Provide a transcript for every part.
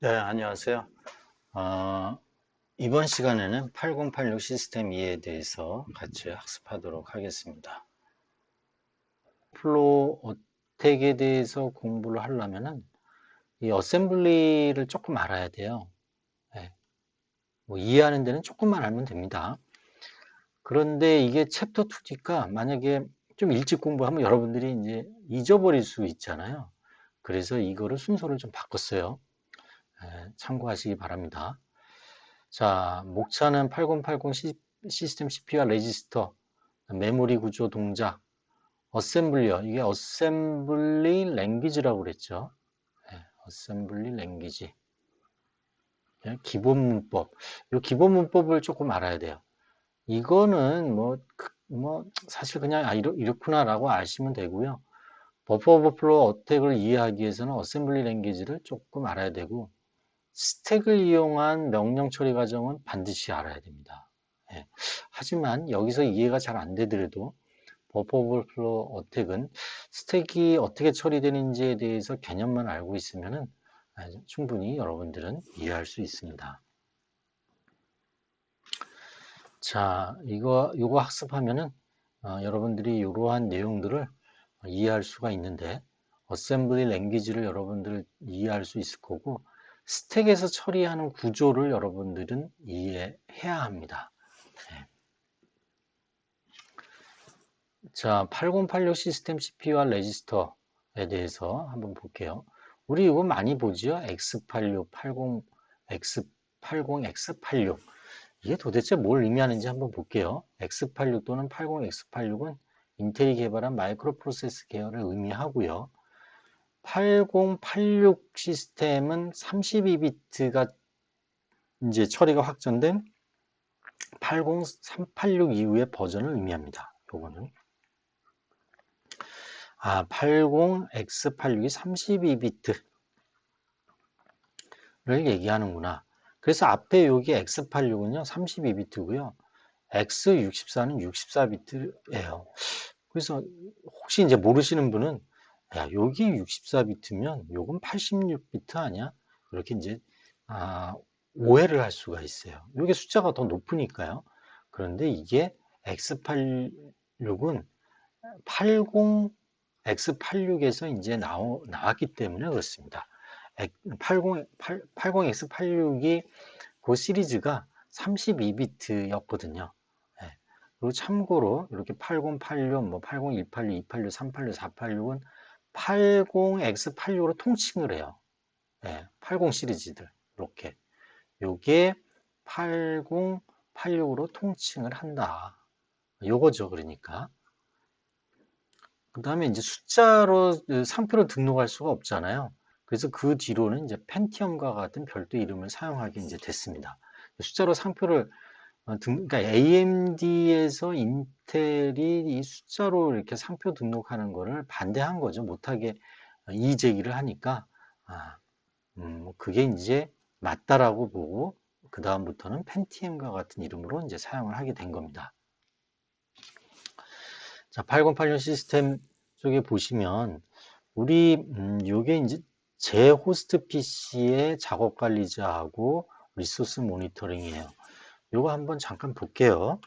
네, 안녕하세요. 어, 이번 시간에는 8086 시스템 2에 대해서 같이 학습하도록 하겠습니다. 플로우 어택에 대해서 공부를 하려면은 이 어셈블리를 조금 알아야 돼요. 네, 뭐 이해하는 데는 조금만 알면 됩니다. 그런데 이게 챕터 2니까 만약에 좀 일찍 공부하면 여러분들이 이제 잊어버릴 수 있잖아요. 그래서 이거를 순서를 좀 바꿨어요. 참고하시기 바랍니다. 자, 목차는 8080 시스템 CPU와 레지스터, 메모리 구조 동작, 어셈블리어. 이게 어셈블리 랭귀지라고 그랬죠. 어셈블리 랭귀지. 기본 문법. 이 기본 문법을 조금 알아야 돼요. 이거는 뭐 사실 그냥 이렇구나라고 아시면 되고요. 버퍼 오버플로우 어택을 이해하기 위해서는 어셈블리 랭귀지를 조금 알아야 되고, 스택을 이용한 명령 처리 과정은 반드시 알아야 됩니다. 예. 하지만 여기서 이해가 잘 안 되더라도 버퍼 오버플로우 어택은 스택이 어떻게 처리되는지에 대해서 개념만 알고 있으면 충분히 여러분들은 이해할 수 있습니다. 자, 이거 학습하면은 여러분들이 이러한 내용들을 이해할 수가 있는데, 어셈블리 랭귀지를 여러분들 이해할 수 있을 거고, 스택에서 처리하는 구조를 여러분들은 이해해야 합니다. 네. 자, 8086 시스템 CPU와 레지스터에 대해서 한번 볼게요. 우리 이거 많이 보죠? X86, 80, X80, X86. 이게 도대체 뭘 의미하는지 한번 볼게요. X86 또는 80 X86은 인텔이 개발한 마이크로 프로세스 계열을 의미하고요. 8086 시스템은 32비트가 이제 처리가 확정된 80386 이후의 버전을 의미합니다. 요거는 80X86이 32비트를 얘기하는구나. 그래서 앞에 여기 X86은요 32비트고요. X64는 64비트예요. 그래서 혹시 이제 모르시는 분은 야, 여기 64비트면 요건 86비트 아니야? 이렇게 이제 오해를 할 수가 있어요. 이게 숫자가 더 높으니까요. 그런데 이게 X86은 80 X86에서 이제 나왔기 때문에 그렇습니다. 80X86이 그 시리즈가 32비트였거든요. 그리고 참고로 이렇게 8086, 뭐 80186, 286, 386, 486은 80X86으로 통칭을 해요. 80 시리즈들 이렇게. 요게 8086으로 통칭을 한다. 요거죠, 그러니까. 그 다음에 이제 숫자로 상표를 등록할 수가 없잖아요. 그래서 그 뒤로는 이제 펜티엄과 같은 별도 이름을 사용하게 이제 됐습니다. 숫자로 상표를 그러니까 AMD에서 인텔이 이 숫자로 이렇게 상표 등록하는 거를 반대한 거죠. 못하게 이의 제기를 하니까 그게 이제 맞다라고 보고 그 다음부터는 펜티엄과 같은 이름으로 이제 사용을 하게 된 겁니다. 자, 8086 시스템 쪽에 보시면 우리 요게 이제 제 호스트 PC의 작업 관리자하고 리소스 모니터링이에요. 요거 한번 잠깐 볼게요.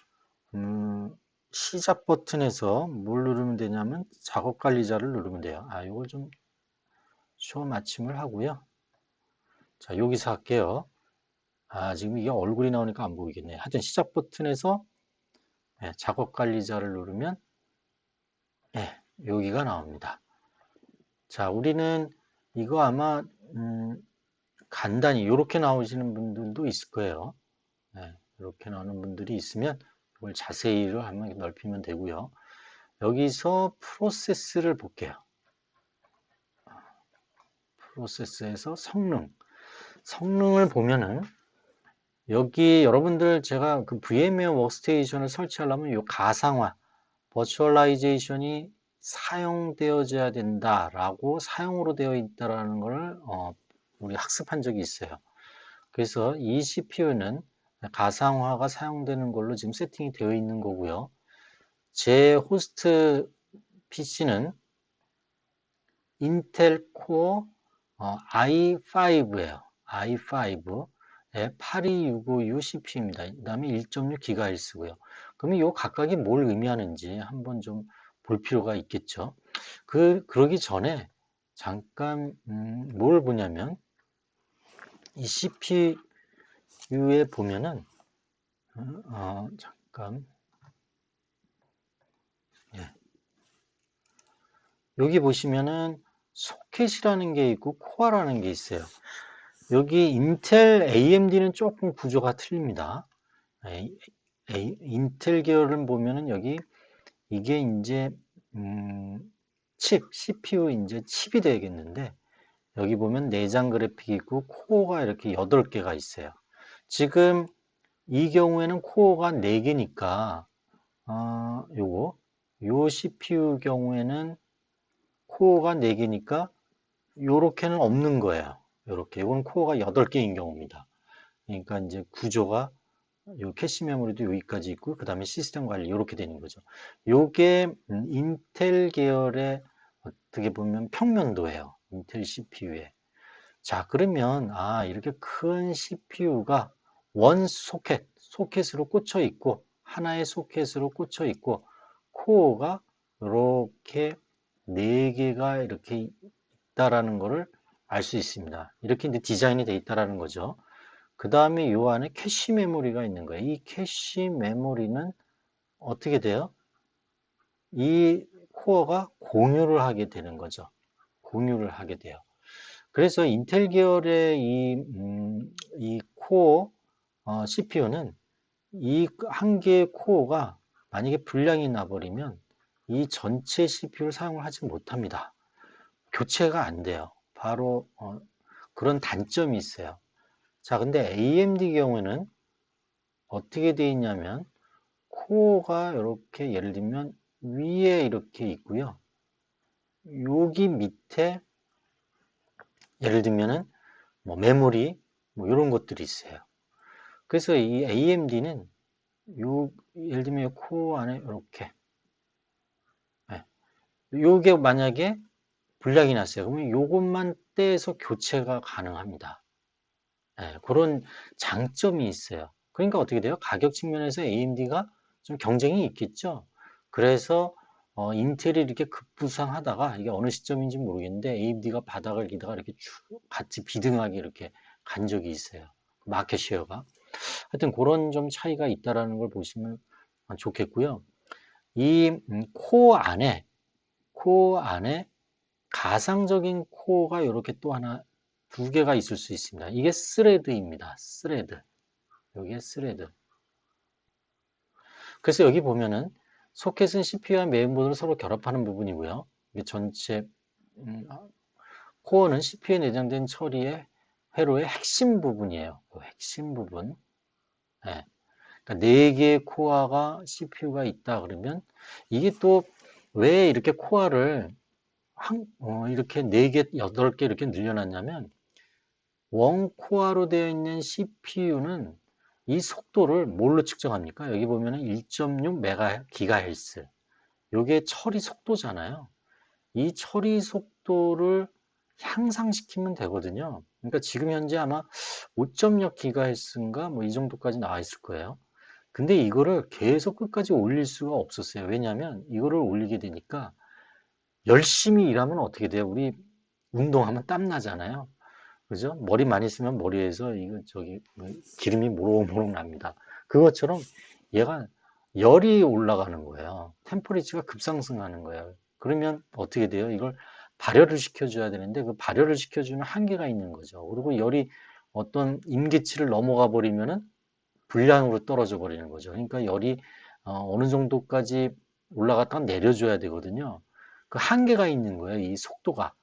시작 버튼에서 뭘 누르면 되냐면 작업 관리자를 누르면 돼요. 요걸 좀 쇼 마침을 하고요. 자, 여기서 할게요. 지금 이게 얼굴이 나오니까 안 보이겠네. 하여튼 시작 버튼에서 작업 관리자를 누르면 여기가 나옵니다. 자, 우리는 이거 아마 간단히 이렇게 나오시는 분들도 있을 거예요. 이렇게 나오는 분들이 있으면 이걸 자세히를 한번 넓히면 되고요. 여기서 프로세스를 볼게요. 프로세스에서 성능을 보면은 여기 여러분들 제가 그 VMware 워크스테이션을 설치하려면 이 가상화, 버추얼라이제이션이 사용되어져야 된다라고 사용으로 되어 있다라는 걸 우리 학습한 적이 있어요. 그래서 이 CPU는 가상화가 사용되는 걸로 지금 세팅이 되어 있는 거고요. 제 호스트 PC는 인텔 코어 i5예요. i5의 8265U CPU입니다. 그 다음에 1.6GHz고요. 그러면 이 각각이 뭘 의미하는지 한번 좀 볼 필요가 있겠죠. 그러기 전에 잠깐 뭘 보냐면 이 CPU에 보면은 잠깐 예. 여기 보시면은 소켓이라는 게 있고 코어라는 게 있어요. 여기 인텔 AMD는 조금 구조가 틀립니다. 인텔 계열을 보면은 여기 이게 이제 CPU 이제 칩이 되겠는데 여기 보면 내장 그래픽이 있고 코어가 이렇게 8개가 있어요. 지금 이 경우에는 코어가 4개니까 요 CPU 경우에는 코어가 4개니까 요렇게는 없는 거예요. 요렇게 이건 코어가 8개인 경우입니다. 그러니까 이제 구조가 요 캐시 메모리도 여기까지 있고 그 다음에 시스템 관리 이렇게 되는 거죠. 요게 인텔 계열의 어떻게 보면 평면도예요. 인텔 CPU에. 자, 그러면 이렇게 큰 CPU가 원 소켓으로 꽂혀 있고 하나의 소켓으로 꽂혀 있고 코어가 이렇게 4개가 이렇게 있다라는 것을 알 수 있습니다. 이렇게 이제 디자인이 되어 있다라는 거죠. 그 다음에 요 안에 캐시 메모리가 있는 거예요. 이 캐시 메모리는 어떻게 돼요? 이 코어가 공유를 하게 되는 거죠. 공유를 하게 돼요. 그래서 인텔 계열의 이 코어 CPU는 이 한 개의 코어가 만약에 불량이 나버리면 이 전체 CPU를 사용을 하지 못합니다. 교체가 안 돼요. 바로 그런 단점이 있어요. 자, 근데 AMD 경우에는 어떻게 되어 있냐면 코어가 이렇게 예를 들면 위에 이렇게 있고요. 여기 밑에 예를 들면은 뭐 메모리 뭐 이런 것들이 있어요. 그래서 이 AMD는 예를 들면 이 코어 안에 이렇게 요게 만약에 불량이 났어요. 그러면 요것만 떼서 교체가 가능합니다. 그런 장점이 있어요. 그러니까 어떻게 돼요? 가격 측면에서 AMD가 좀 경쟁이 있겠죠. 그래서 인텔이 이렇게 급부상하다가 이게 어느 시점인지 모르겠는데 AMD가 바닥을 기다가 이렇게 쭉 같이 비등하게 이렇게 간 적이 있어요. 마켓 쉐어가. 하여튼 그런 좀 차이가 있다라는 걸 보시면 좋겠고요. 이 코어 안에 가상적인 코어가 이렇게 또 하나 2개가 있을 수 있습니다. 이게 스레드입니다. 스레드. 여기에 스레드. 그래서 여기 보면은 소켓은 CPU와 메인보드를 서로 결합하는 부분이고요. 이게 전체 코어는 CPU에 내장된 처리의 회로의 핵심 부분이에요. 그 핵심 부분. 네. 그러니까 4개의 코어가 CPU가 있다 그러면 이게 또 왜 이렇게 코어를 이렇게 4개, 8개 이렇게 늘려놨냐면 원코어로 되어 있는 CPU는 이 속도를 뭘로 측정합니까? 여기 보면은 1.6GHz. 이게 처리 속도잖아요. 이 처리 속도를 향상시키면 되거든요. 그러니까 지금 현재 아마 5.6GHz인가 뭐 이 정도까지 나와 있을 거예요. 근데 이거를 계속 끝까지 올릴 수가 없었어요. 왜냐하면 이거를 올리게 되니까 열심히 일하면 어떻게 돼요? 우리 운동하면 땀 나잖아요. 그죠? 머리 많이 쓰면 머리에서 이거 기름이 모록모록 납니다. 그것처럼 얘가 열이 올라가는 거예요. 템퍼리처가 급상승하는 거예요. 그러면 어떻게 돼요? 이걸 발열을 시켜줘야 되는데 그 발열을 시켜주는 한계가 있는 거죠. 그리고 열이 어떤 임계치를 넘어가 버리면은 불량으로 떨어져 버리는 거죠. 그러니까 열이 어느 정도까지 올라갔다가 내려줘야 되거든요. 그 한계가 있는 거예요. 이 속도가.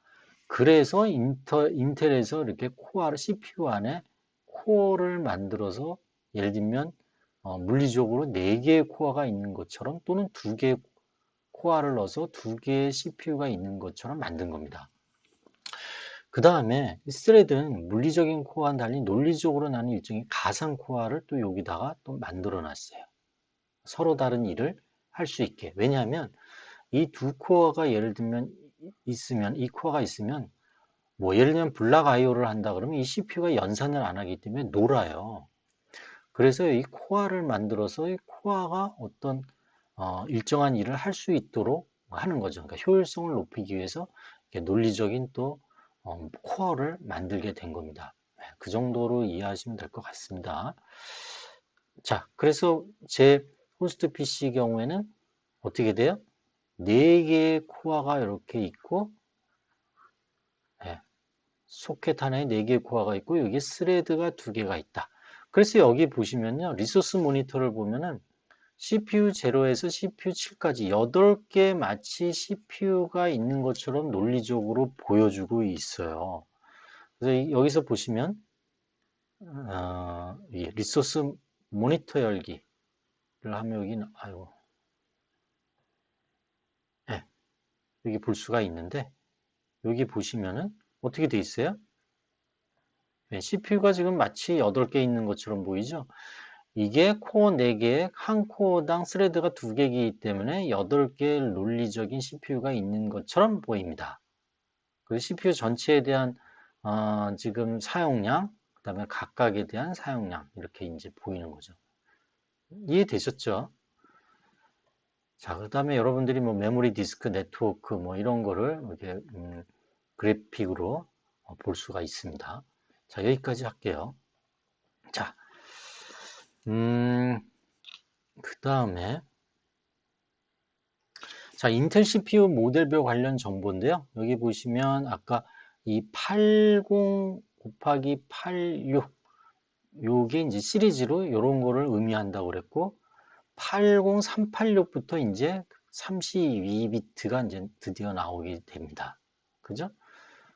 그래서 인텔에서 이렇게 CPU 안에 코어를 만들어서 예를 들면 물리적으로 4개의 코어가 있는 것처럼 또는 2개의 코어를 넣어서 2개의 CPU가 있는 것처럼 만든 겁니다. 그 다음에 스레드는 물리적인 코어와는 달리 논리적으로 나는 일종의 가상 코어를 또 여기다가 또 만들어 놨어요. 서로 다른 일을 할 수 있게. 왜냐하면 이 두 코어가 예를 들면 이 코어가 있으면 뭐 예를 들면 블락 IO를 한다 그러면 이 CPU가 연산을 안 하기 때문에 놀아요. 그래서 이 코어를 만들어서 이 코어가 어떤 일정한 일을 할 수 있도록 하는 거죠. 그러니까 효율성을 높이기 위해서 이렇게 논리적인 또 코어를 만들게 된 겁니다. 네, 그 정도로 이해하시면 될 것 같습니다. 자, 그래서 제 호스트 PC 경우에는 어떻게 돼요? 4개의 코어가 이렇게 있고, 네, 소켓 하나에 4개의 코어가 있고, 여기 스레드가 2개가 있다. 그래서 여기 보시면요, 리소스 모니터를 보면은 CPU 0에서 CPU 7까지 8개 마치 CPU가 있는 것처럼 논리적으로 보여주고 있어요. 그래서 여기서 보시면 이 리소스 모니터 열기를 하면 여기는 아이고, 네, 여기 볼 수가 있는데 여기 보시면은 어떻게 돼 있어요? 네, CPU가 지금 마치 8개 있는 것처럼 보이죠? 이게 코어 4개에 한 코어당 스레드가 2개이기 때문에 8개의 논리적인 CPU가 있는 것처럼 보입니다. 그 CPU 전체에 대한 지금 사용량, 그다음에 각각에 대한 사용량 이렇게 이제 보이는 거죠. 이해되셨죠? 자, 그다음에 여러분들이 뭐 메모리 디스크 네트워크 뭐 이런 거를 이렇게 그래픽으로 볼 수가 있습니다. 자, 여기까지 할게요. 자, 그다음에 자, 인텔 CPU 모델별 관련 정보인데요. 여기 보시면 아까 이 80 곱하기 86 요게 이제 시리즈로 이런 거를 의미한다고 그랬고 80386부터 이제 32비트가 이제 드디어 나오게 됩니다. 그죠?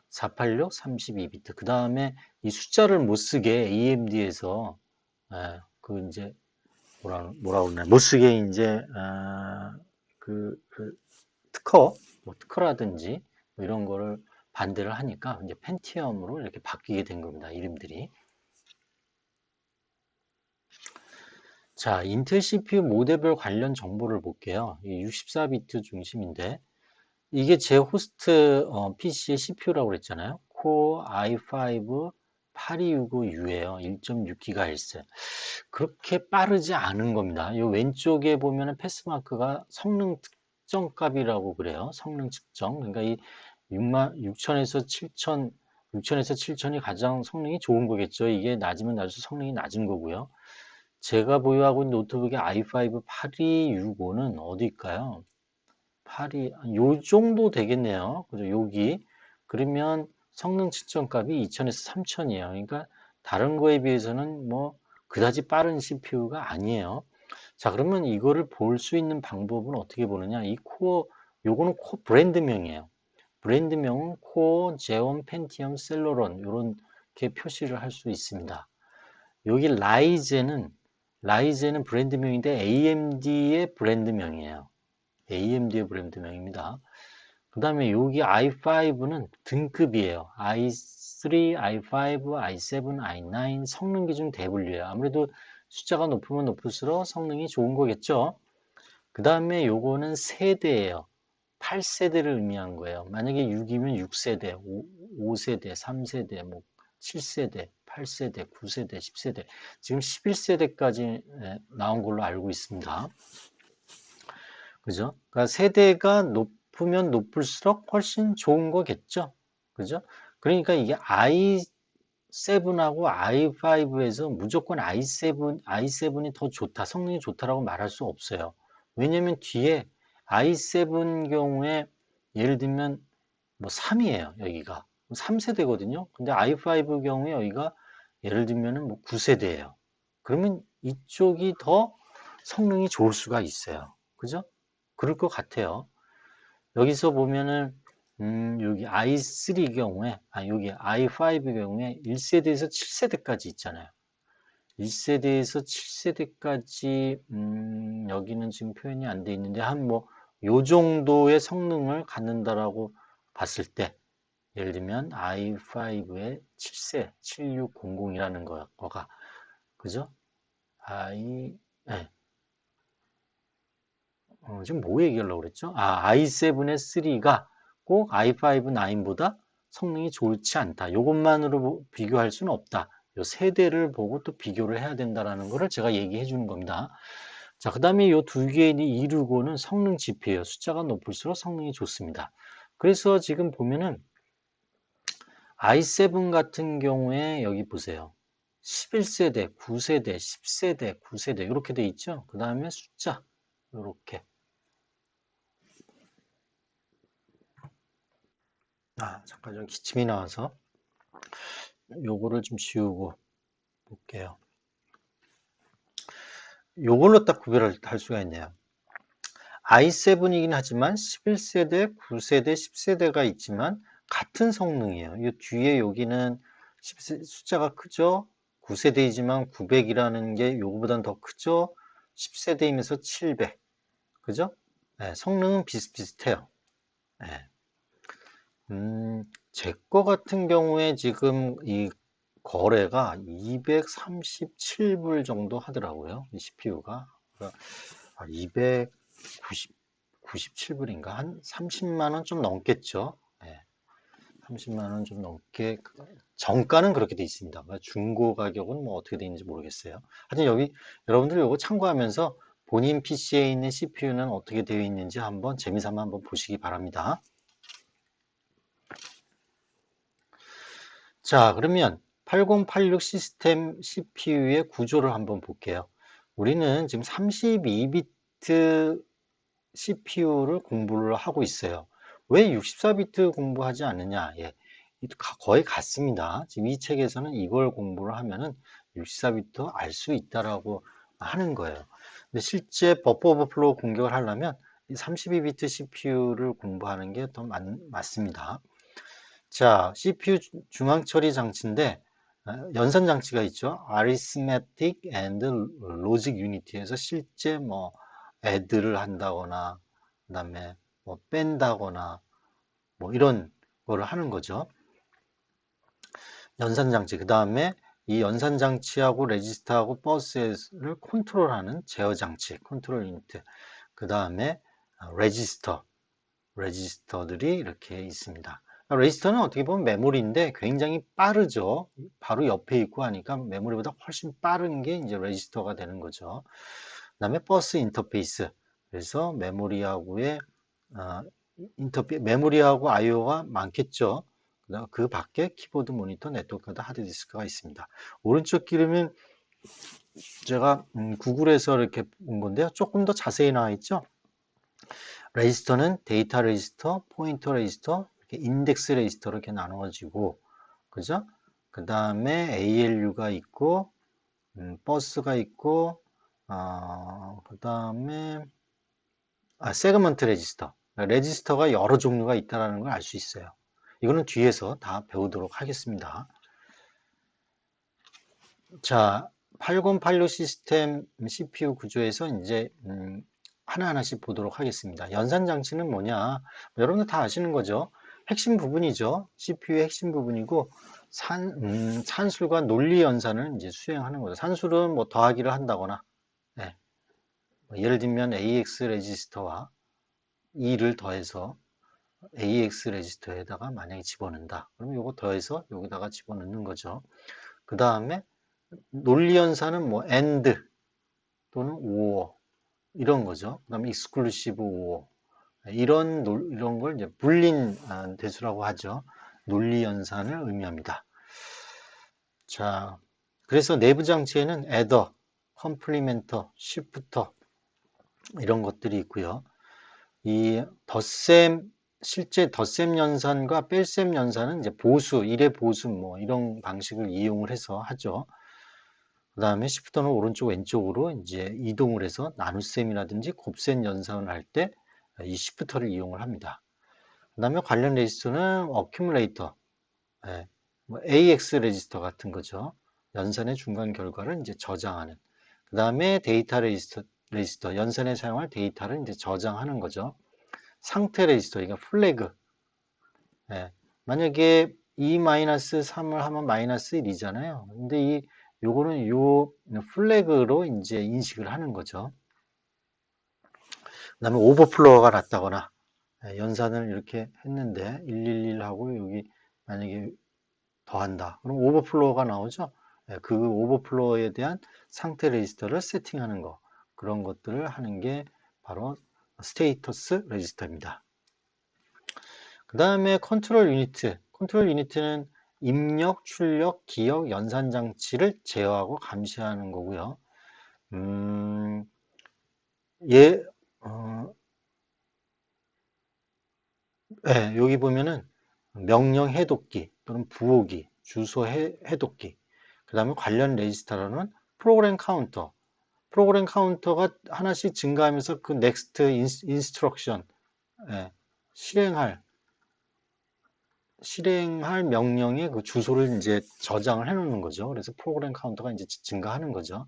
486, 32비트. 그 다음에 이 숫자를 못 쓰게 AMD에서 그 이제 뭐라 그러나 못 쓰게 이제 그 특허, 뭐 특허라든지 뭐 이런 거를 반대를 하니까 이제 펜티엄으로 이렇게 바뀌게 된 겁니다. 이름들이. 자, 인텔 CPU 모델별 관련 정보를 볼게요. 64비트 중심인데 이게 제 호스트 PC의 CPU라고 그랬잖아요. 코어 i5 8265U예요. 1.6GHz. 그렇게 빠르지 않은 겁니다. 이 왼쪽에 보면은 패스마크가 성능 측정 값이라고 그래요. 성능 측정. 그러니까 이 6000에서 7000, 6000에서 7000이 가장 성능이 좋은 거겠죠. 이게 낮으면 낮을수록 성능이 낮은 거고요. 제가 보유하고 있는 노트북의 i5 8265는 어디일까요? 82, 요 정도 되겠네요. 그죠? 여기. 그러면 성능 측정값이 2000에서 3000이에요. 그러니까 다른 거에 비해서는 뭐 그다지 빠른 CPU가 아니에요. 자, 그러면 이거를 볼 수 있는 방법은 어떻게 보느냐? 이 코어, 요거는 코 브랜드명이에요. 브랜드명은 코어, 제온, 펜티엄, 셀러론 이렇게 표시를 할 수 있습니다. 여기 라이젠은 브랜드명인데 AMD의 브랜드명이에요. AMD의 브랜드명입니다. 그 다음에 여기 i5는 등급이에요. i3, i5, i7, i9 성능 기준 대분류예요. 아무래도 숫자가 높으면 높을수록 성능이 좋은 거겠죠. 그 다음에 요거는 세대예요. 8세대를 의미한 거예요. 만약에 6이면 6세대, 5세대, 3세대, 뭐 7세대, 8세대, 9세대, 10세대. 지금 11세대까지 나온 걸로 알고 있습니다. 그죠? 그러니까 세대가 높으면 높을수록 훨씬 좋은 거겠죠? 그죠? 그러니까 이게 i7하고 i5에서 무조건 i7이 더 좋다, 성능이 좋다라고 말할 수 없어요. 왜냐면 뒤에 i7 경우에 예를 들면 뭐 3이에요, 여기가. 3세대거든요. 근데 i5 경우에 여기가 예를 들면은 뭐 9세대예요. 그러면 이쪽이 더 성능이 좋을 수가 있어요. 그죠? 그럴 것 같아요. 여기서 보면은 여기 i3 경우에 여기 i5 경우에 1세대에서 7세대까지 있잖아요. 1세대에서 7세대까지 여기는 지금 표현이 안 돼 있는데 한 뭐 요 정도의 성능을 갖는다라고 봤을 때 예를 들면 i5의 7세 7600이라는 거가 그죠? 네. 지금 뭐 얘기하려고 그랬죠? i7의 3가 꼭 i5 9보다 성능이 좋지 않다. 요것만으로 비교할 수는 없다. 요 세대를 보고 또 비교를 해야 된다라는 거를 제가 얘기해 주는 겁니다. 자, 그 다음에 요 두 개의 이루고는 성능 지표예요. 숫자가 높을수록 성능이 좋습니다. 그래서 지금 보면은 i7 같은 경우에 여기 보세요. 11세대, 9세대, 10세대, 9세대 이렇게 돼 있죠. 그 다음에 숫자 이렇게. 잠깐 좀 기침이 나와서 요거를 좀 지우고 볼게요. 요걸로 딱 구별을 할 수가 있네요. i7이긴 하지만 11세대, 9세대, 10세대가 있지만 같은 성능이에요. 이 뒤에 여기는 숫자가 크죠? 9세대이지만 900이라는 게 요거보단 더 크죠? 10세대이면서 700. 그죠? 네, 성능은 비슷비슷해요. 네. 제 거 같은 경우에 지금 이 거래가 237불 정도 하더라고요. 이 CPU가. 297불인가? 한 30만 원 좀 넘겠죠. 네, 30만 원 좀 넘게. 정가는 그렇게 돼 있습니다. 중고 가격은 뭐 어떻게 돼 있는지 모르겠어요. 하여튼 여기 여러분들 이거 참고하면서 본인 PC에 있는 CPU는 어떻게 되어 있는지 한번 재미삼아 한번 보시기 바랍니다. 자, 그러면 8086 시스템 CPU의 구조를 한번 볼게요. 우리는 지금 32비트 CPU를 공부를 하고 있어요. 왜 64비트 공부하지 않느냐? 예, 거의 같습니다. 지금 이 책에서는 이걸 공부를 하면은 64비트 알 수 있다라고 하는 거예요. 근데 실제 버퍼 오버플로우 공격을 하려면 32비트 CPU를 공부하는 게 더 맞습니다. 자, CPU 중앙 처리 장치인데 연산 장치가 있죠. Arithmetic and Logic Unit에서 실제 뭐 add를 한다거나 그다음에 뭐 뺀다거나 뭐 이런 거를 하는 거죠. 연산 장치. 그다음에 이 연산 장치하고 레지스터하고 버스를 컨트롤하는 제어 장치, 컨트롤 유니트. 그다음에 레지스터들이 이렇게 있습니다. 레지스터는 어떻게 보면 메모리인데 굉장히 빠르죠. 바로 옆에 있고 하니까 메모리보다 훨씬 빠른 게 이제 레지스터가 되는 거죠. 그다음에 버스 인터페이스. 그래서 메모리하고의 메모리하고 I/O가 많겠죠. 그 밖에 키보드, 모니터, 네트워크, 하드디스크가 있습니다. 오른쪽 기름은 제가 구글에서 이렇게 본 건데요. 조금 더 자세히 나와 있죠. 레지스터는 데이터 레지스터, 포인터 레지스터, 이렇게 인덱스 레지스터 이렇게 나누어지고, 그죠? 그 다음에 ALU가 있고, 버스가 있고, 그 다음에 세그먼트 레지스터. 레지스터가 여러 종류가 있다는 걸 알 수 있어요. 이거는 뒤에서 다 배우도록 하겠습니다. 자, 8086 시스템 CPU 구조에서 이제 하나하나씩 보도록 하겠습니다. 연산 장치는 뭐냐? 여러분들 다 아시는 거죠? 핵심 부분이죠. CPU의 핵심 부분이고 산술과 논리 연산을 이제 수행하는 거죠. 산술은 뭐 더하기를 한다거나, 네. 예를 들면 AX 레지스터와 2를 더해서 AX 레지스터에다가 만약에 집어넣는다. 그러면 이거 더해서 여기다가 집어넣는 거죠. 그 다음에 논리 연산은 뭐 AND 또는 OR 이런 거죠. 그 다음에 익스클루시브 OR 이런 걸 이제 불린 대수라고 하죠. 논리 연산을 의미합니다. 자, 그래서 내부 장치에는 애더, 컴플리멘터, 쉬프터 이런 것들이 있고요. 이 덧셈 실제 덧셈 연산과 뺄셈 연산은 이제 보수, 1의 보수 뭐 이런 방식을 이용을 해서 하죠. 그 다음에 시프트는 오른쪽 왼쪽으로 이제 이동을 해서 나눗셈이라든지 곱셈 연산을 할 때 이 시프터를 이용을 합니다. 그 다음에 관련 레지스터는 어큐뮬레이터, 뭐 AX 레지스터 같은 거죠. 연산의 중간 결과를 이제 저장하는. 그 다음에 데이터 레지스터, 연산에 사용할 데이터를 이제 저장하는 거죠. 상태 레지스터, 그러니까 플래그. 만약에 2-3을 하면 -1이잖아요. 근데 요거는 요 플래그로 이제 인식을 하는 거죠. 그 다음에 오버플로어가 났다거나 연산을 이렇게 했는데 111하고 여기 만약에 더한다. 그럼 오버플로우가 나오죠. 예, 그 오버플로우에 대한 상태 레지스터를 세팅하는 거. 그런 것들을 하는 게 바로 스테이터스 레지스터입니다. 그 다음에 컨트롤 유니트. 컨트롤 유니트는 입력, 출력, 기억, 연산 장치를 제어하고 감시하는 거고요. 얘, 어, 네, 여기 보면은 명령 해독기 또는 부호기, 주소 해독기, 그 다음에 관련 레지스터로는 프로그램 카운터. 프로그램 카운터가 하나씩 증가하면서 그 next instruction, 예, 실행할 명령의 그 주소를 이제 저장을 해 놓는 거죠. 그래서 프로그램 카운터가 이제 증가하는 거죠.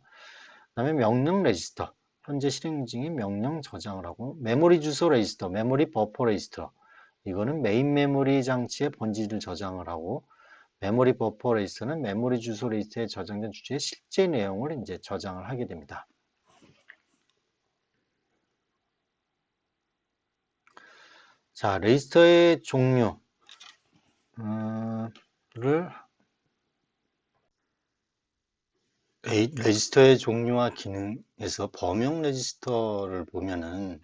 그다음에 명령 레지스터. 현재 실행 중인 명령 저장을 하고 메모리 주소 레지스터, 메모리 버퍼 레지스터. 이거는 메인 메모리 장치의 번지를 저장을 하고 메모리 버퍼 레지스터는 메모리 주소 레지스터에 저장된 주제의 실제 내용을 이제 저장을 하게 됩니다. 자, 레지스터의 종류. 를 레지스터의 종류와 기능에서 범용 레지스터를 보면은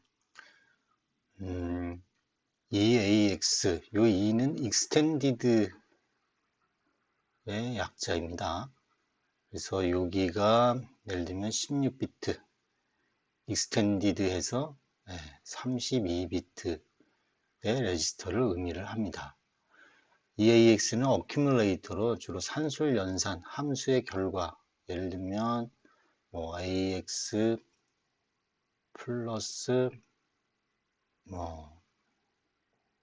EAX 요 E는 Extended의 약자입니다. 그래서 여기가 예를 들면 16비트 Extended 해서 32비트의 레지스터를 의미를 합니다. EAX는 어큐뮬레이터로 주로 산술 연산 함수의 결과 예를 들면 뭐 AX 플러스 뭐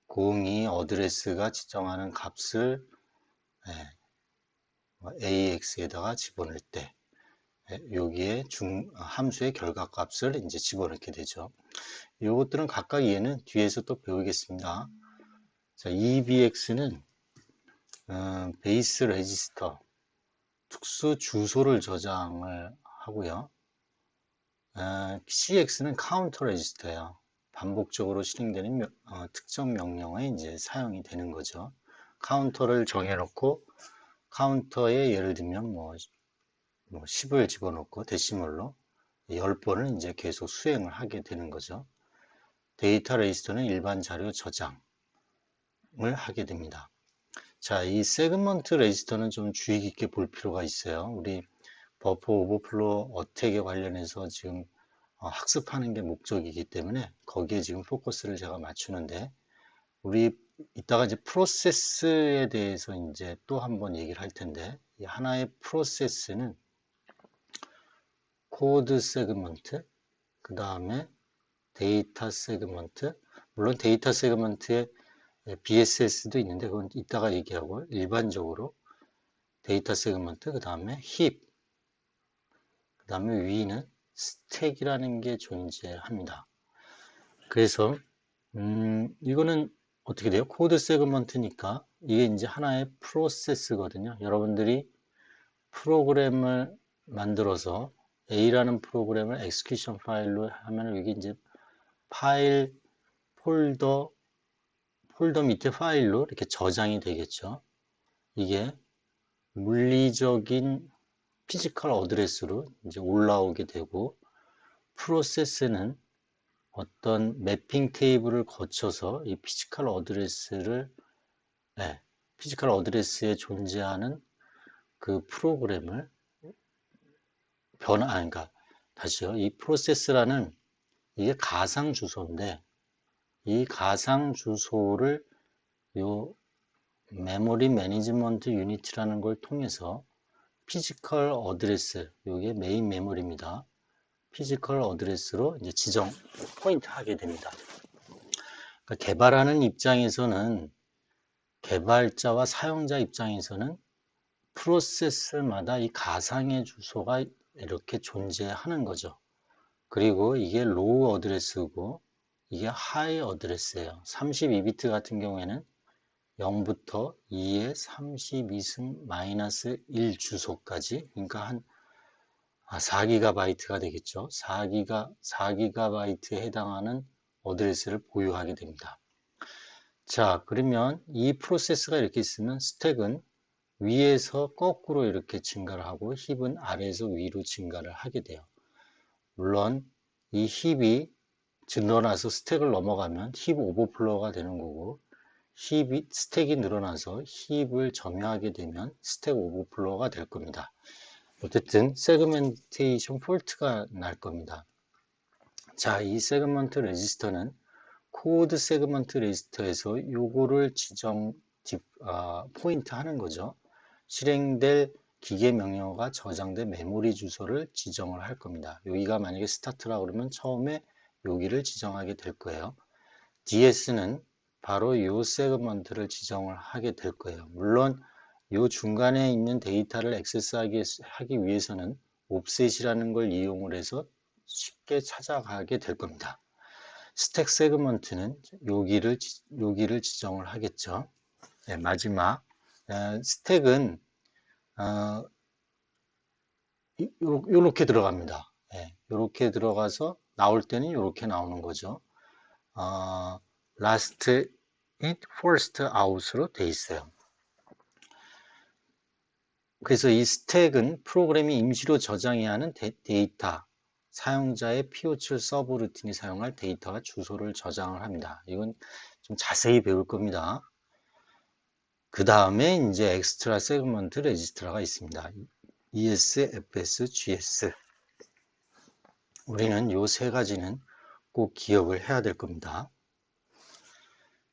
02 어드레스가 지정하는 값을 AX에다가 집어넣을 때 여기에 함수의 결과값을 이제 집어넣게 되죠. 이것들은 각각 얘는 뒤에서 또 배우겠습니다. 자, EBX는 베이스 레지스터 특수 주소를 저장을 하고요. CX는 카운터 레지스터예요. 반복적으로 실행되는 특정 명령에 이제 사용이 되는 거죠. 카운터를 정해놓고 카운터에 예를 들면 뭐 10을 집어넣고 데시멀로 10번을 이제 계속 수행을 하게 되는 거죠. 데이터 레지스터는 일반 자료 저장을 하게 됩니다. 자, 이 세그먼트 레지스터는 좀 주의 깊게 볼 필요가 있어요. 우리 버퍼 오버플로우 어택에 관련해서 지금 학습하는 게 목적이기 때문에 거기에 지금 포커스를 제가 맞추는데 우리 이따가 이제 프로세스에 대해서 이제 또 한번 얘기를 할 텐데 이 하나의 프로세스는 코드 세그먼트 그 다음에 데이터 세그먼트 물론 데이터 세그먼트에 BSS도 있는데 그건 이따가 얘기하고 일반적으로 데이터 세그먼트 그 다음에 힙 그 다음에 위는 스택이라는 게 존재합니다. 그래서 이거는 어떻게 돼요? 코드 세그먼트니까 이게 이제 하나의 프로세스거든요. 여러분들이 프로그램을 만들어서 A라는 프로그램을 엑스큐션 파일로 하면 이게 이제 파일 폴더 밑에 파일로 이렇게 저장이 되겠죠. 이게 물리적인 피지컬 어드레스로 이제 올라오게 되고 프로세스는 어떤 매핑 테이블을 거쳐서 이 피지컬 어드레스를 피지컬 어드레스에 존재하는 그 프로그램을 그러니까 다시요. 이 프로세스라는 이게 가상 주소인데 이 가상 주소를 요 메모리 매니지먼트 유닛이라는 걸 통해서 피지컬 어드레스, 이게 메인 메모리입니다. 피지컬 어드레스로 이제 지정 포인트 하게 됩니다. 그러니까 개발하는 입장에서는 개발자와 사용자 입장에서는 프로세스마다 이 가상의 주소가 이렇게 존재하는 거죠. 그리고 이게 로우 어드레스고 이게 하이 어드레스예요. 32비트 같은 경우에는 0부터 2의 32승 마이너스 1 주소까지 그러니까 한 4기가바이트가 되겠죠. 4기가바이트에 해당하는 어드레스를 보유하게 됩니다. 자, 그러면 이 프로세스가 이렇게 있으면 스택은 위에서 거꾸로 이렇게 증가를 하고 힙은 아래에서 위로 증가를 하게 돼요. 물론 이 힙이 늘어나서 스택을 넘어가면 힙 오버플로우가 되는 거고 스택이 늘어나서 힙을 점유하게 되면 스택 오버플로우가 될 겁니다. 어쨌든 세그멘테이션 폴트가 날 겁니다. 자, 이 세그먼트 레지스터는 코드 세그먼트 레지스터에서 요거를 포인트 하는 거죠. 실행될 기계 명령어가 저장된 메모리 주소를 지정을 할 겁니다. 여기가 만약에 스타트라 그러면 처음에 여기를 지정하게 될 거예요. DS는 바로 요 세그먼트를 지정을 하게 될 거예요. 물론 요 중간에 있는 데이터를 액세스하기 위해서는 옵셋이라는 걸 이용을 해서 쉽게 찾아가게 될 겁니다. 스택 세그먼트는 여기를 지정을 하겠죠. 네, 마지막 스택은 요렇게 들어갑니다. 네, 요렇게 들어가서 나올 때는 요렇게 나오는 거죠. last in, first out으로 돼 있어요. 그래서 이 스택은 프로그램이 임시로 저장해야 하는 데이터, 사용자의 PO7 서브루틴이 사용할 데이터와 주소를 저장을 합니다. 이건 좀 자세히 배울 겁니다. 그 다음에 이제 엑스트라 세그먼트 레지스터가 있습니다. ES, FS, GS. 우리는 요 세 가지는 꼭 기억을 해야 될 겁니다.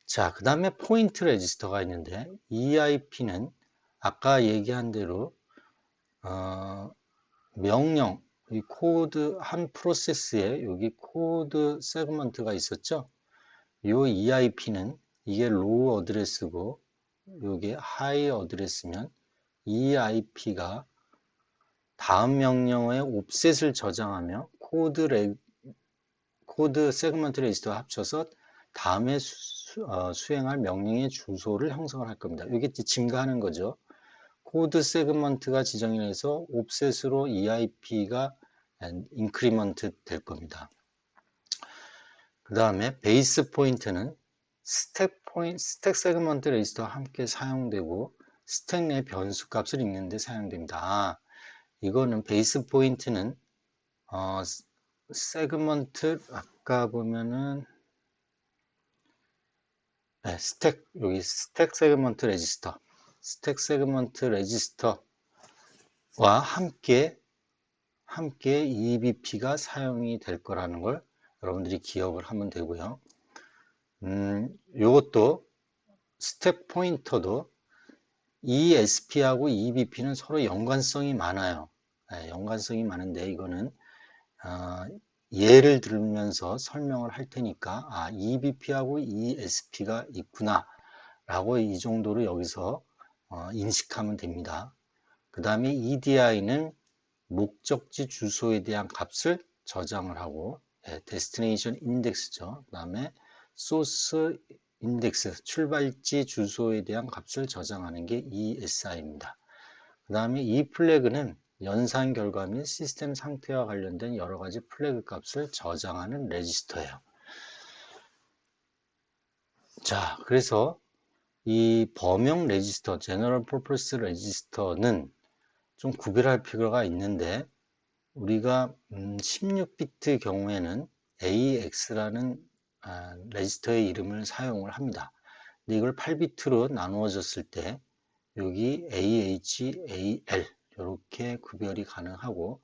자, 그 다음에 포인트 레지스터가 있는데 EIP는 아까 얘기한 대로 명령, 이 코드 한 프로세스에 여기 코드 세그먼트가 있었죠. 요 EIP는 이게 로우 어드레스고 요게 하이 어드레스면 EIP가 다음 명령어의 옵셋을 저장하며 코드 세그먼트 레지스터와 합쳐서 다음에 수행할 명령의 주소를 형성을 할 겁니다. 이게 증가하는 거죠. 코드 세그먼트가 지정이 돼서 옵셋으로 EIP가 인크리먼트 될 겁니다. 그 다음에 베이스 포인트는 스택 세그먼트 레지스터와 함께 사용되고 스택 내 변수 값을 읽는 데 사용됩니다. 이거는 베이스 포인트는 세그먼트 아까 보면은 여기 스택 세그먼트 레지스터와 함께 EBP가 사용이 될 거라는 걸 여러분들이 기억을 하면 되고요. 요것도 스택 포인터도 ESP하고 EBP는 서로 연관성이 많아요. 연관성이 많은데 이거는 예를 들면서 설명을 할 테니까 EBP하고 ESP가 있구나 라고 이 정도로 여기서 인식하면 됩니다. 그 다음에 EDI는 목적지 주소에 대한 값을 저장을 하고 데스티네이션 인덱스죠. 그 다음에 소스 인덱스 출발지 주소에 대한 값을 저장하는 게 ESI입니다. 그 다음에 이 플래그는 연산 결과 및 시스템 상태와 관련된 여러 가지 플래그 값을 저장하는 레지스터예요. 자, 그래서 이 범용 레지스터, 제너럴 퍼포스 레지스터는 좀 구별할 필요가 있는데 우리가 16비트 경우에는 AX라는 레지스터의 이름을 사용을 합니다. 근데 이걸 8비트로 나누어졌을 때 여기 AH, AL 이렇게 구별이 가능하고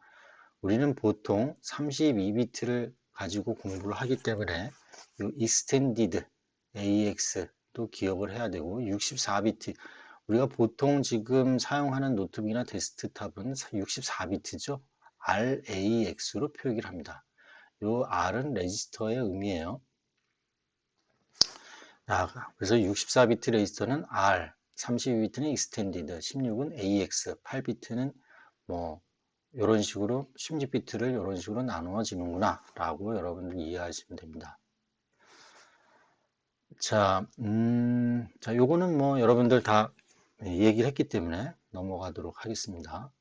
우리는 보통 32비트를 가지고 공부를 하기 때문에 이 extended AX도 기억을 해야 되고 64비트 우리가 보통 지금 사용하는 노트북이나 데스크탑은 64비트죠. RAX로 표기를 합니다. 이 R은 레지스터의 의미예요. 그래서 64비트 레지스터는 R, 32비트는 extended, 16은 AX, 8비트는 뭐 이런 식으로 16비트를 이런 식으로 나누어지는구나 라고 여러분들 이해하시면 됩니다. 자, 요거는 뭐 여러분들 다 얘기를 했기 때문에 넘어가도록 하겠습니다.